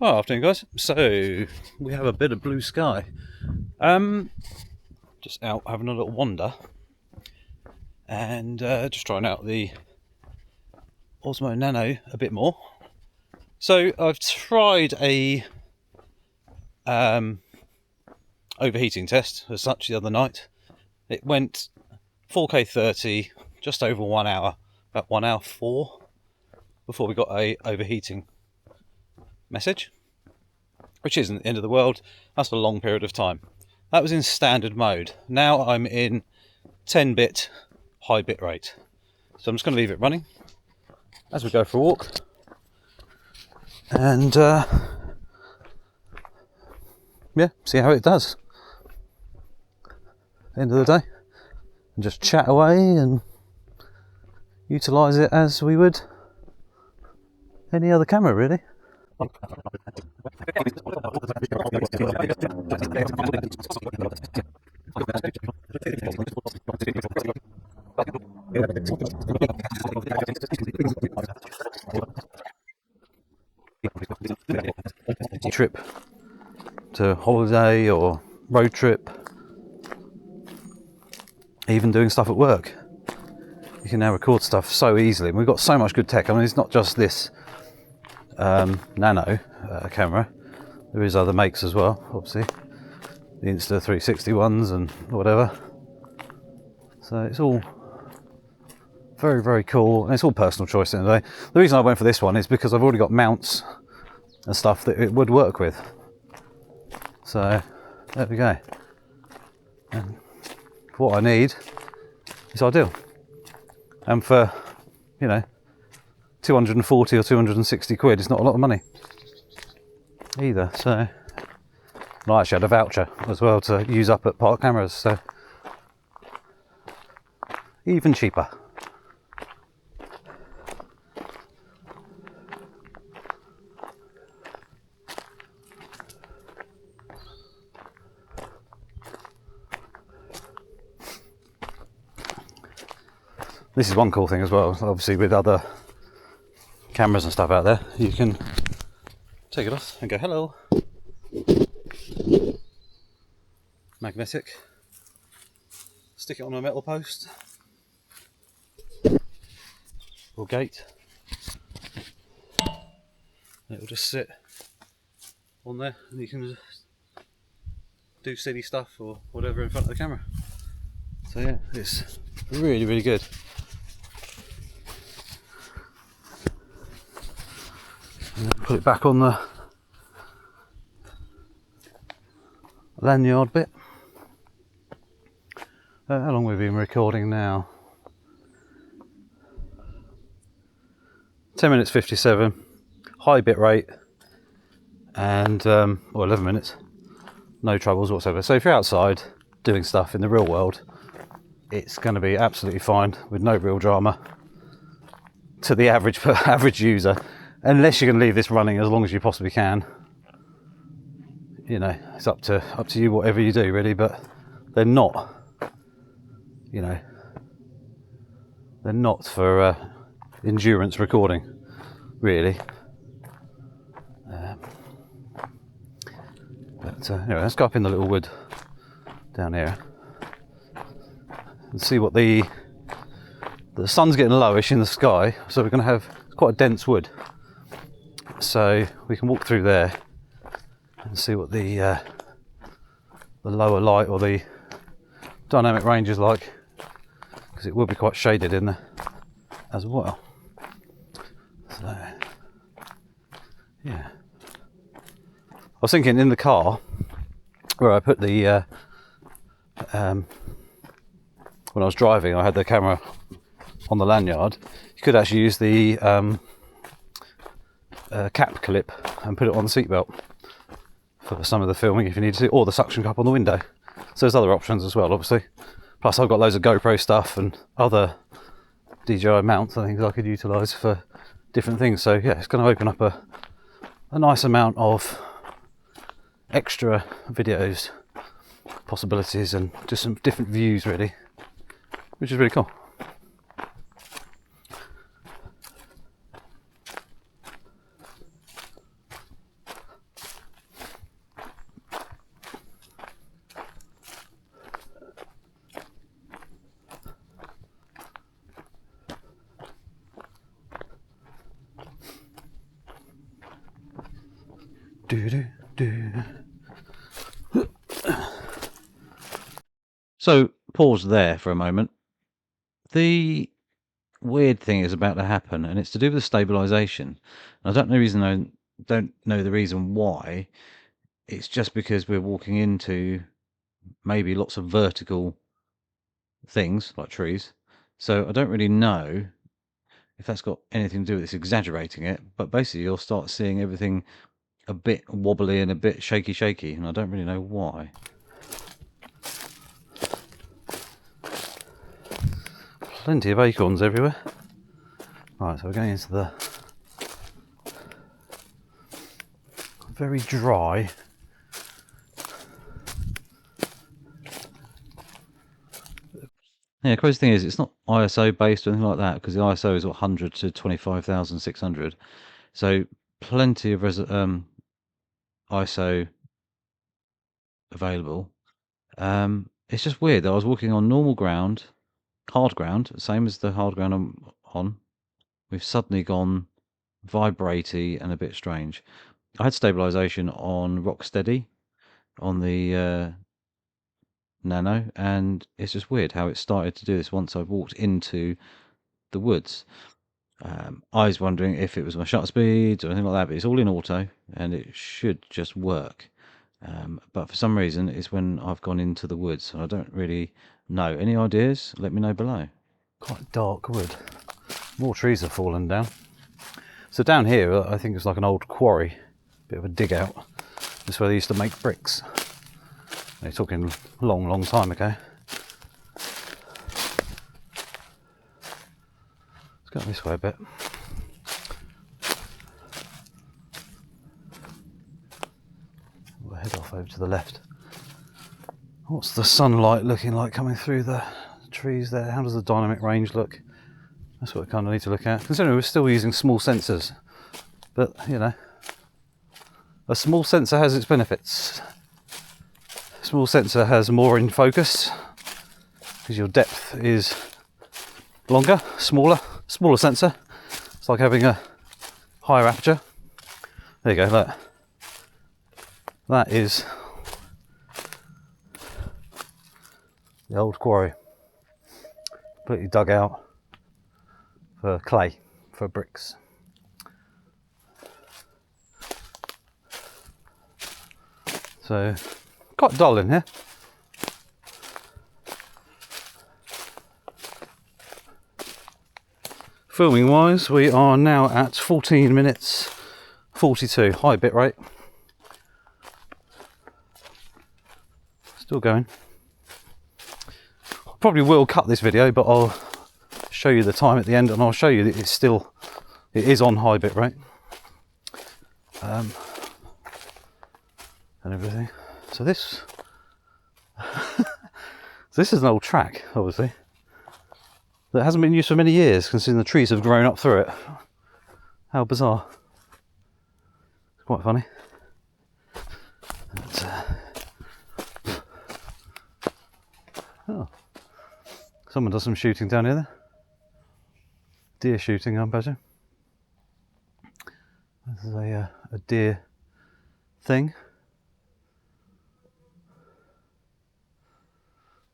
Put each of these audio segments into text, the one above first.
Well, afternoon, guys. So we have a bit of blue sky. Just out having a little wander, and just trying out the Osmo Nano a bit more. So I've tried a overheating test as such the other night. It went 4K 30, just over 1 hour, about 1 hour 4, before we got a overheating message, which isn't the end of the world. That's a long period of time. That was in standard mode. Now I'm in 10-bit high bit rate. So I'm just going to leave it running as we go for a walk. And yeah, see how it does. End of the day. And just chat away and utilise it as we would any other camera, really. Trip to holiday or road trip, even doing stuff at work, you can now record stuff so easily. And we've got so much good tech. I mean, it's not just this Nano camera. There is other makes as well, obviously, the Insta360 ones and whatever. So it's all very, very cool, and it's all personal choice in the day. The reason I went for this one is because I've already got mounts and stuff that it would work with. So there we go. And for what I need, it's ideal. And for, 240 or 260 quid, it's not a lot of money either. So, and I actually had a voucher as well to use up at Park Cameras, so even cheaper. This is one cool thing as well. Obviously, with other cameras and stuff out there, you can take it off and go hello. Magnetic. Stick it on a metal post or gate. It will just sit on there, and you can just do silly stuff or whatever in front of the camera. So yeah, it's really, really good. And then put it back on the lanyard bit. How long have we been recording now? 10 minutes 57, high bit rate, and 11 minutes, no troubles whatsoever. So if you're outside doing stuff in the real world, it's going to be absolutely fine with no real drama to the average user. Unless you can leave this running as long as you possibly can, it's up to you, whatever you do, really. But they're not, they're not for endurance recording, really. But anyway, let's go up in the little wood down here and see what the sun's getting lowish in the sky, so we're going to have quite a dense wood. So we can walk through there and see what the lower light or the dynamic range is like, because it will be quite shaded in there as well. So yeah, I was thinking in the car where I put the when I was driving, I had the camera on the lanyard. You could actually use the cap clip and put it on the seatbelt for some of the filming if you need to, or the suction cup on the window. So there's other options as well, obviously. Plus I've got loads of GoPro stuff and other DJI mounts and things I could utilise for different things. So yeah, it's going to open up a nice amount of extra videos possibilities and just some different views, really, which is really cool. So, pause there for a moment. The weird thing is about to happen, and it's to do with stabilization. I don't know the reason why. It's just because we're walking into maybe lots of vertical things like trees. So I don't really know if that's got anything to do with this exaggerating it, but basically you'll start seeing everything a bit wobbly and a bit shaky, and I don't really know why. Plenty of acorns everywhere. Right, so we're going into the very dry Yeah, crazy thing is it's not ISO based or anything like that, because the ISO is 100 to 25,600, so plenty of ISO available. It's just weird that I was walking on normal ground, hard ground, same as the hard ground I'm on. We've suddenly gone vibratey and a bit strange. I had stabilization on rock steady on the Nano, and it's just weird how it started to do this once I walked into the woods. I was wondering if it was my shutter speed or anything like that, but it's all in auto and it should just work. But for some reason, it's when I've gone into the woods, and I don't really know. Any ideas? Let me know below. quite dark wood. More trees have fallen down. So down here, I think it's like an old quarry, bit of a dig out. This is where they used to make bricks. They're talking long time ago. Let's go this way a bit. We'll head off over to the left. What's the sunlight looking like coming through the trees there? How does the dynamic range look? That's what we kind of need to look at. Considering we're still using small sensors, but you know, a small sensor has its benefits. A small sensor has more in focus because your depth is longer, smaller sensor. It's like having a higher aperture. There you go, look. That is the old quarry. Completely dug out for clay, for bricks. So, quite dull in here. Filming wise, we are now at 14 minutes 42, high bit rate. Still going. Probably will cut this video, but I'll show you the time at the end, and I'll show you that it is on high bit rate. And everything. So this this is an old track, obviously, that hasn't been used for many years, considering the trees have grown up through it. How bizarre. It's quite funny. Oh, someone does some shooting down here. Deer shooting, I imagine. This is a deer thing.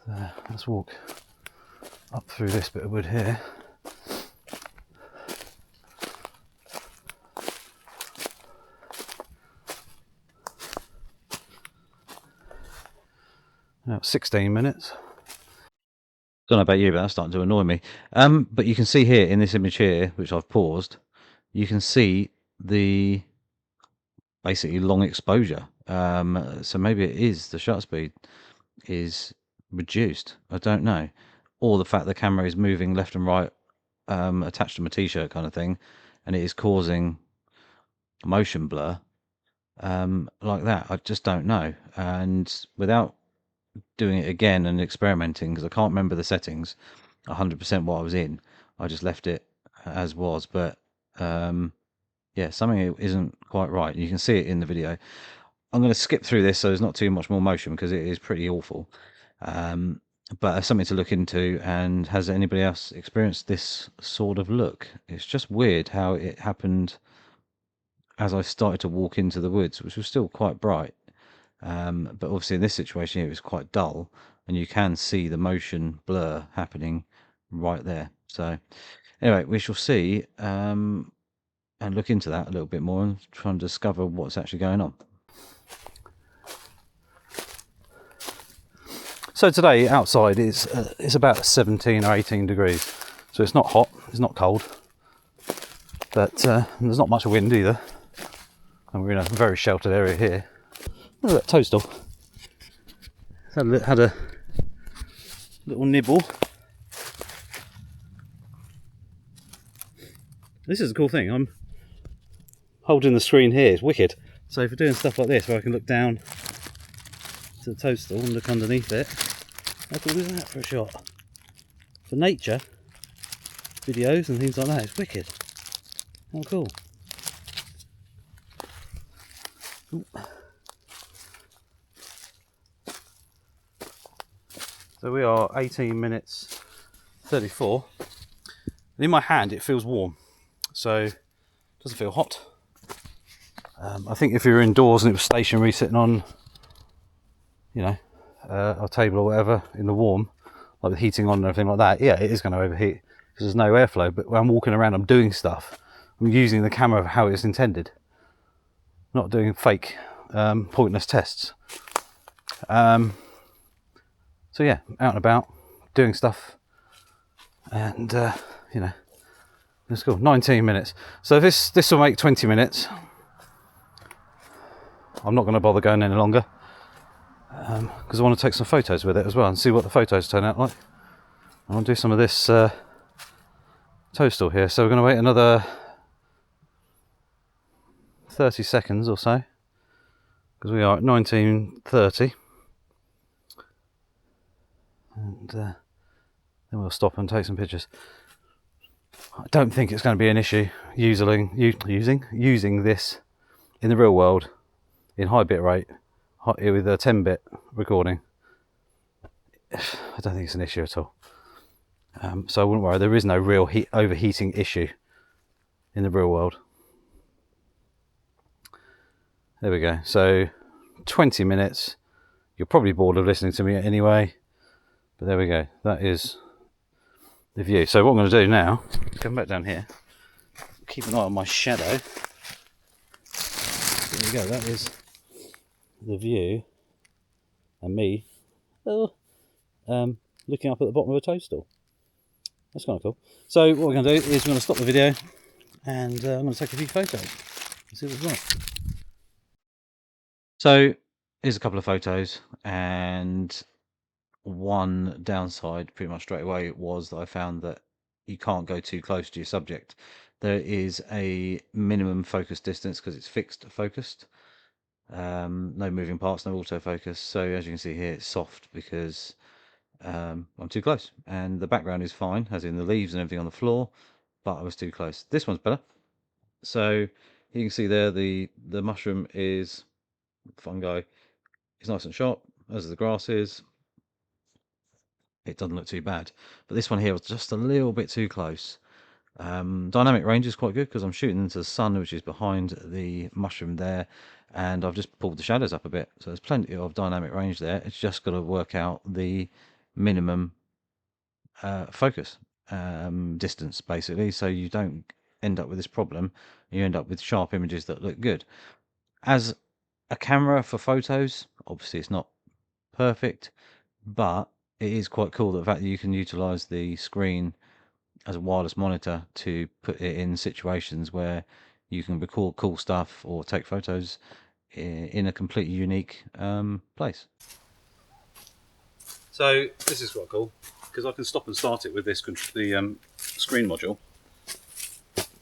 So let's walk up through this bit of wood here. Now 16 minutes. Don't know about you, but that's starting to annoy me. But you can see here in this image here, which I've paused, you can see the basically long exposure. So maybe it is the shutter speed is reduced. I don't know, or the fact the camera is moving left and right, attached to my t-shirt kind of thing, and it is causing motion blur like that. I just don't know. And without doing it again and experimenting, because I can't remember the settings 100% what I was in, I just left it as was. But yeah, something isn't quite right. You can see it in the video. I'm going to skip through this so there's not too much more motion, because it is pretty awful. But something to look into. And has anybody else experienced this sort of look? It's just weird how it happened as I started to walk into the woods, which was still quite bright. But obviously in this situation here, it was quite dull, and you can see the motion blur happening right there. So anyway, we shall see and look into that a little bit more and try and discover what's actually going on. So today outside it's about 17 or 18 degrees, so it's not hot, it's not cold, but there's not much wind either, and we're in a very sheltered area here. Look at that toadstool. Had a little nibble. This is a cool thing. I'm holding the screen here. It's wicked. So for doing stuff like this, where I can look down to the toadstool and look underneath it, how cool is that for a shot? For nature videos and things like that, it's wicked. How cool. Ooh. So we are 18 minutes 34. And in my hand it feels warm, so it doesn't feel hot. I think if you were indoors and it was stationary sitting on, you know, a table or whatever in the warm, like with heating on and everything like that, yeah, it is going to overheat because there's no airflow. But when I'm walking around, I'm doing stuff, I'm using the camera for how it's intended, not doing fake pointless tests. So yeah, out and about doing stuff, and you know, it's cool. 19 minutes, so this will make 20 minutes. I'm not going to bother going any longer because I want to take some photos with it as well and see what the photos turn out like. I want to do some of this toadstool here, so we're going to wait another 30 seconds or so because we are at 19:30, and then we'll stop and take some pictures. I don't think it's going to be an issue using this in the real world in high bit rate with a 10-bit recording. I don't think it's an issue at all. So I wouldn't worry. There is no real overheating issue in the real world. There we go. So 20 minutes. You're probably bored of listening to me anyway, but there we go. That is the view. So what I'm going to do now is come back down here, keep an eye on my shadow. There we go. That is the view, and me looking up at the bottom of a toadstool. That's kind of cool. So what we're going to do is we're going to stop the video, and I'm going to take a few photos and see what's wrong. So here's a couple of photos, and one downside pretty much straight away was that I found that you can't go too close to your subject. There is a minimum focus distance because it's fixed focused. No moving parts, no autofocus. So as you can see here, it's soft because I'm too close, and the background is fine, as in the leaves and everything on the floor, but I was too close. This one's better. So you can see there the mushroom is fungi. It's nice and sharp, as the grass is. It doesn't look too bad, but this one here was just a little bit too close. Dynamic range is quite good because I'm shooting into the sun, which is behind the mushroom there, and I've just pulled the shadows up a bit, so there's plenty of dynamic range there. It's just got to work out the minimum focus distance, basically, so you don't end up with this problem. You end up with sharp images that look good. As a camera for photos, obviously it's not perfect, but it is quite cool the fact that you can utilize the screen as a wireless monitor to put it in situations where you can record cool stuff or take photos in a completely unique place. So this is quite cool because I can stop and start it with this the screen module.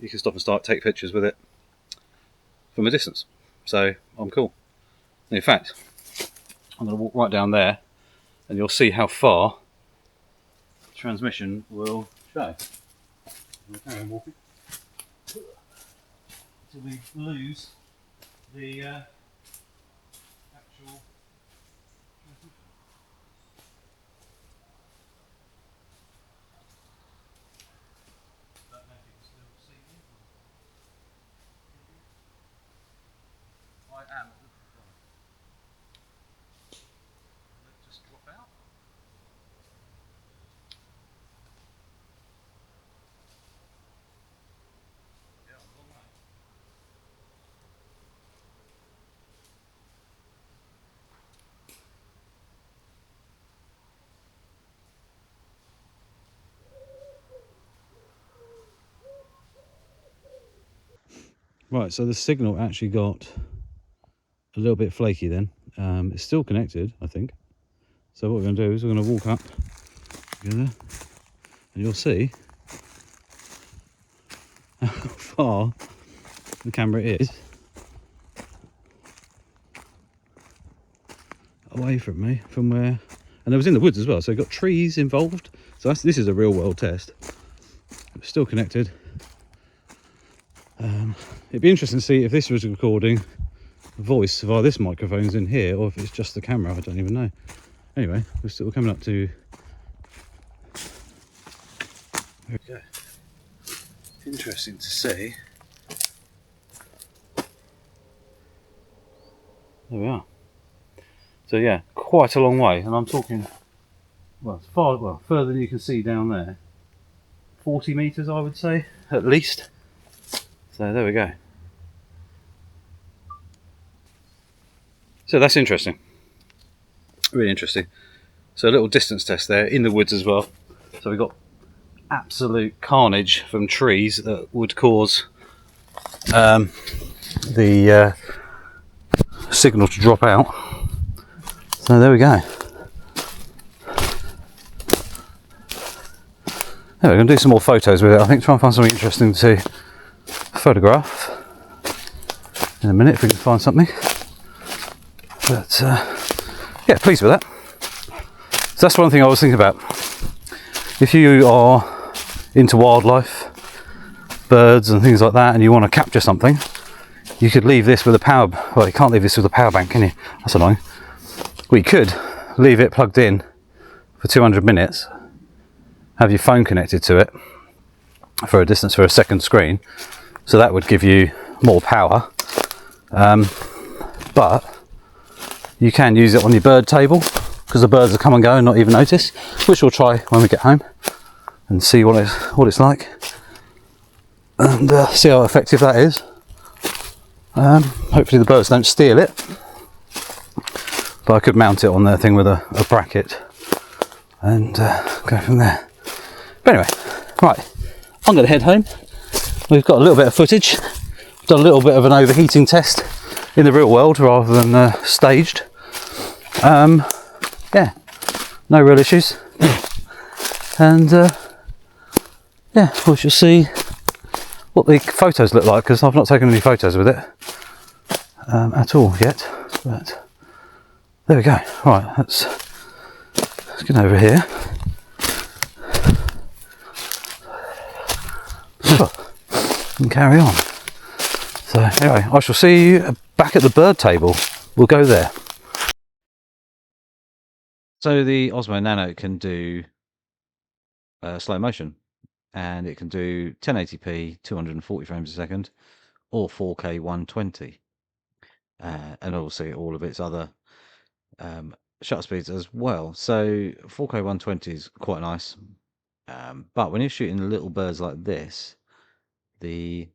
You can stop and start, take pictures with it from a distance. So I'm cool. And in fact, I'm going to walk right down there, and you'll see how far the transmission will show. We'll carry on walking until we lose the actual transmission. Don't know if you can still see me. Right, so the signal actually got a little bit flaky then. It's still connected, I think. So what we're going to do is we're going to walk up together, and you'll see how far the camera is away from me, from where, and it was in the woods as well, so it got trees involved. So this is a real world test. It's still connected. It'd be interesting to see if this was recording voice via this microphone's in here, or if it's just the camera. I don't even know. Anyway, we're still coming up to. There we go. Interesting to see. There we are. So yeah, quite a long way, and I'm talking further than you can see down there. 40 meters, I would say, at least. So there we go. So that's interesting. Really interesting. So a little distance test there in the woods as well. So we've got absolute carnage from trees that would cause the signal to drop out. So there we go. Yeah, we're going to do some more photos with it. I think try and find something interesting to photograph in a minute if we can find something. But yeah, pleased with that. So that's one thing I was thinking about. If you are into wildlife, birds and things like that, and you want to capture something, you could leave this with a power. Well, you can't leave this with a power bank, can you? That's annoying. Well, you could leave it plugged in for 200 minutes, have your phone connected to it for a distance for a second screen, so that would give you more power. But you can use it on your bird table, because the birds will come and go and not even notice, which we'll try when we get home and see what it's like, and see how effective that is. Hopefully the birds don't steal it, but I could mount it on their thing with a bracket and go from there. But anyway, right, I'm going to head home. We've got a little bit of footage, done a little bit of an overheating test in the real world rather than staged. Yeah, no real issues, and yeah, we shall see what the photos look like, because I've not taken any photos with it at all yet. But there we go. Right, let's get over here. And carry on. So anyway, I shall see you back at the bird table. We'll go there. So the Osmo Nano can do slow motion, and it can do 1080p 240 frames a second or 4K 120, and obviously all of its other shutter speeds as well. So 4K 120 is quite nice, but when you're shooting little birds like this, the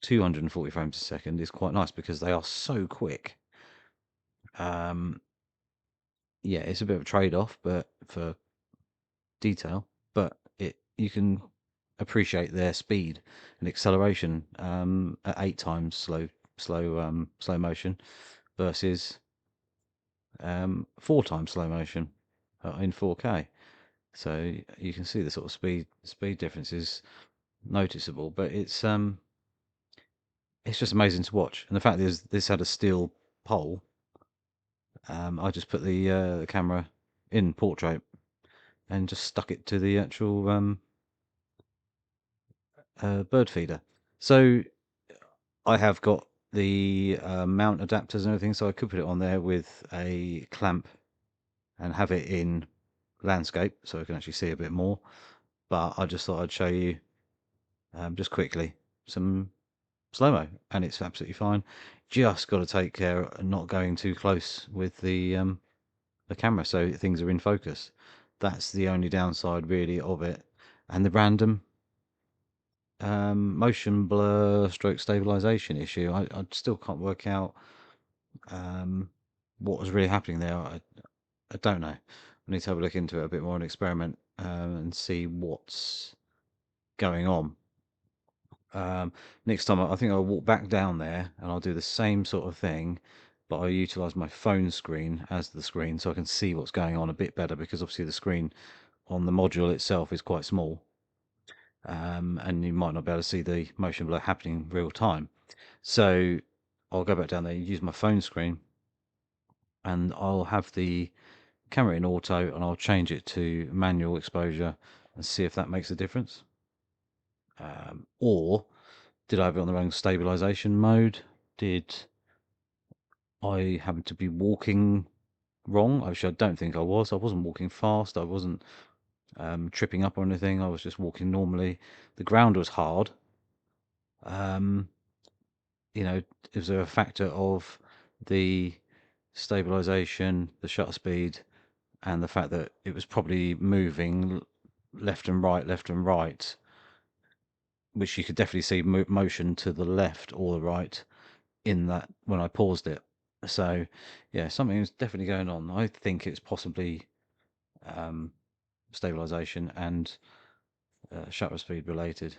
240 frames a second is quite nice because they are so quick. Yeah, it's a bit of a trade-off, but for detail, but you can appreciate their speed and acceleration at 8 times slow motion versus 4 times slow motion in 4K. So you can see the sort of speed difference is noticeable, but it's just amazing to watch. And the fact is, this had a steel pole. I just put the camera in portrait and just stuck it to the actual bird feeder. So I have got the mount adapters and everything, so I could put it on there with a clamp and have it in landscape so I can actually see a bit more. But I just thought I'd show you just quickly some slow-mo, and it's absolutely fine. Just got to take care of not going too close with the camera so things are in focus. That's the only downside really of it, and the random motion blur stroke stabilization issue. I still can't work out what was really happening there. I don't know. I need to have a look into it a bit more and experiment and see what's going on. Next time, I think I'll walk back down there and I'll do the same sort of thing, but I'll utilize my phone screen as the screen so I can see what's going on a bit better, because obviously the screen on the module itself is quite small, and you might not be able to see the motion blur happening real time. So I'll go back down there, use my phone screen, and I'll have the camera in auto and I'll change it to manual exposure and see if that makes a difference. Or did I have it on the wrong stabilization mode? Did I happen to be walking wrong? Actually, I don't think I was. I wasn't walking fast. I wasn't tripping up or anything. I was just walking normally. The ground was hard. You know, is there a factor of the stabilization, the shutter speed, and the fact that it was probably moving left and right, which you could definitely see motion to the left or the right in that when I paused it. So yeah, something is definitely going on. I think it's possibly stabilization and shutter speed related.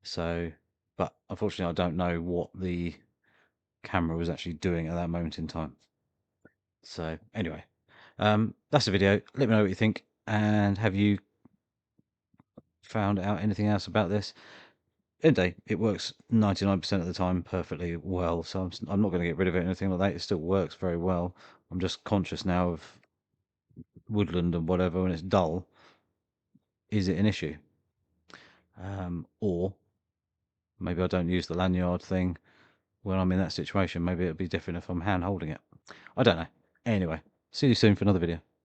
So, but unfortunately, I don't know what the camera was actually doing at that moment in time. So anyway, that's the video. Let me know what you think, and have you found out anything else about this? End of the day, it works 99% of the time perfectly well, so I'm not going to get rid of it or anything like that. It still works very well. I'm just conscious now of Woodland and whatever when it's dull. Is it an issue? Or maybe I don't use the lanyard thing when I'm in that situation. Maybe it'll be different if I'm hand holding it. I don't know. Anyway, see you soon for another video.